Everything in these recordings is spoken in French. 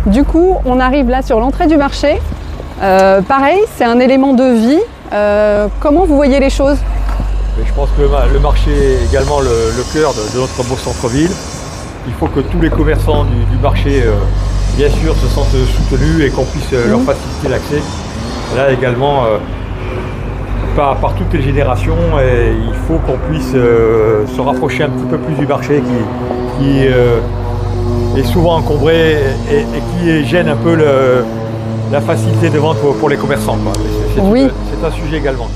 Du coup, on arrive là sur l'entrée du marché. Pareil, c'est un élément de vie. Comment vous voyez les choses? Je pense que le marché est également le cœur de notre beau centre-ville. Il faut que tous les commerçants du marché, bien sûr, se sentent soutenus et qu'on puisse leur faciliter l'accès. Là également, par toutes les générations, et il faut qu'on puisse se rapprocher un petit peu plus du marché qui est souvent encombré et qui gêne un peu la facilité de vente pour les commerçants. C'est un sujet également.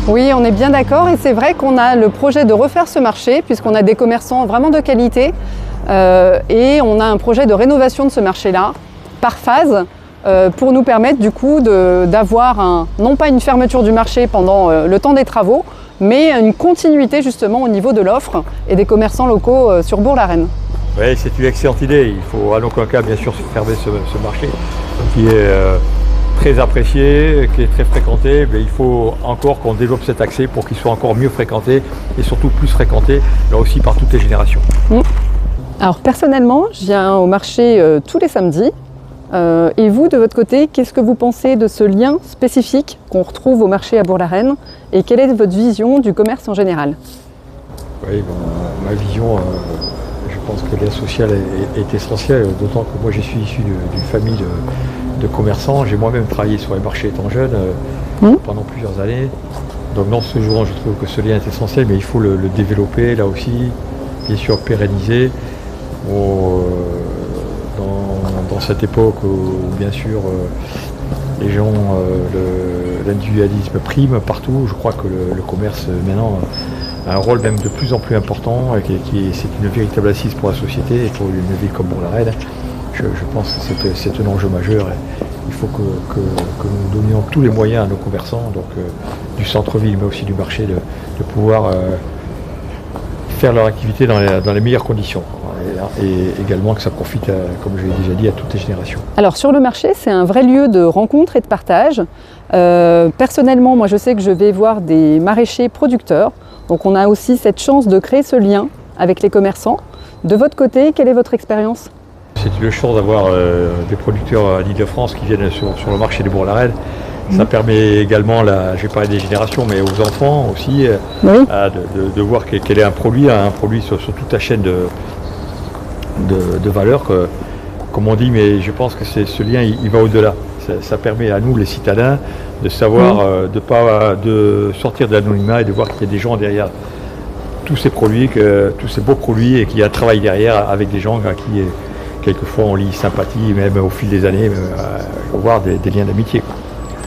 Oui, on est bien d'accord et c'est vrai qu'on a le projet de refaire ce marché puisqu'on a des commerçants vraiment de qualité et on a un projet de rénovation de ce marché-là par phase pour nous permettre du coup d'avoir non pas une fermeture du marché pendant le temps des travaux, mais une continuité justement au niveau de l'offre et des commerçants locaux sur Bourg-la-Reine. Oui, c'est une excellente idée. Il faut en aucun cas bien sûr fermer ce marché qui est très apprécié, qui est très fréquenté, mais il faut encore qu'on développe cet accès pour qu'il soit encore mieux fréquenté et surtout plus fréquenté, là aussi par toutes les générations. Alors personnellement, je viens au marché tous les samedis. Et vous, de votre côté, qu'est-ce que vous pensez de ce lien spécifique qu'on retrouve au marché à Bourg-la-Reine et quelle est votre vision du commerce en général? Oui, ma vision, je pense que le lien social est essentiel, d'autant que moi je suis issu d'une famille de commerçants. J'ai moi-même travaillé sur les marchés étant jeune pendant plusieurs années. Donc dans ce jour, je trouve que ce lien est essentiel, mais il faut le développer là aussi, bien sûr pérenniser. Dans cette époque où bien sûr les gens, l'individualisme prime partout, je crois que le commerce maintenant a un rôle même de plus en plus important et c'est une véritable assise pour la société et pour une ville comme Bourg-la-Reine. Je pense que c'est un enjeu majeur. Il faut que nous donnions tous les moyens à nos commerçants, donc du centre-ville mais aussi du marché, de pouvoir faire leur activité dans les meilleures conditions. Et également que ça profite, comme je l'ai déjà dit, à toutes les générations. Alors sur le marché, c'est un vrai lieu de rencontre et de partage. Personnellement, moi je sais que je vais voir des maraîchers producteurs. Donc on a aussi cette chance de créer ce lien avec les commerçants. De votre côté, quelle est votre expérience? C'est une chance d'avoir des producteurs à l'Île-de-France qui viennent sur le marché de Bourg-la-Reine. Ça permet également, je vais parler des générations, mais aux enfants aussi, de voir quel est un produit sur toute la chaîne de valeur, comme on dit, mais je pense que ce lien il va au-delà. Ça permet à nous les citadins de savoir de sortir de l'anonymat et de voir qu'il y a des gens derrière tous ces produits, tous ces beaux produits, et qu'il y a un travail derrière avec des gens à qui quelquefois on lie sympathie, même au fil des années, voire des liens d'amitié.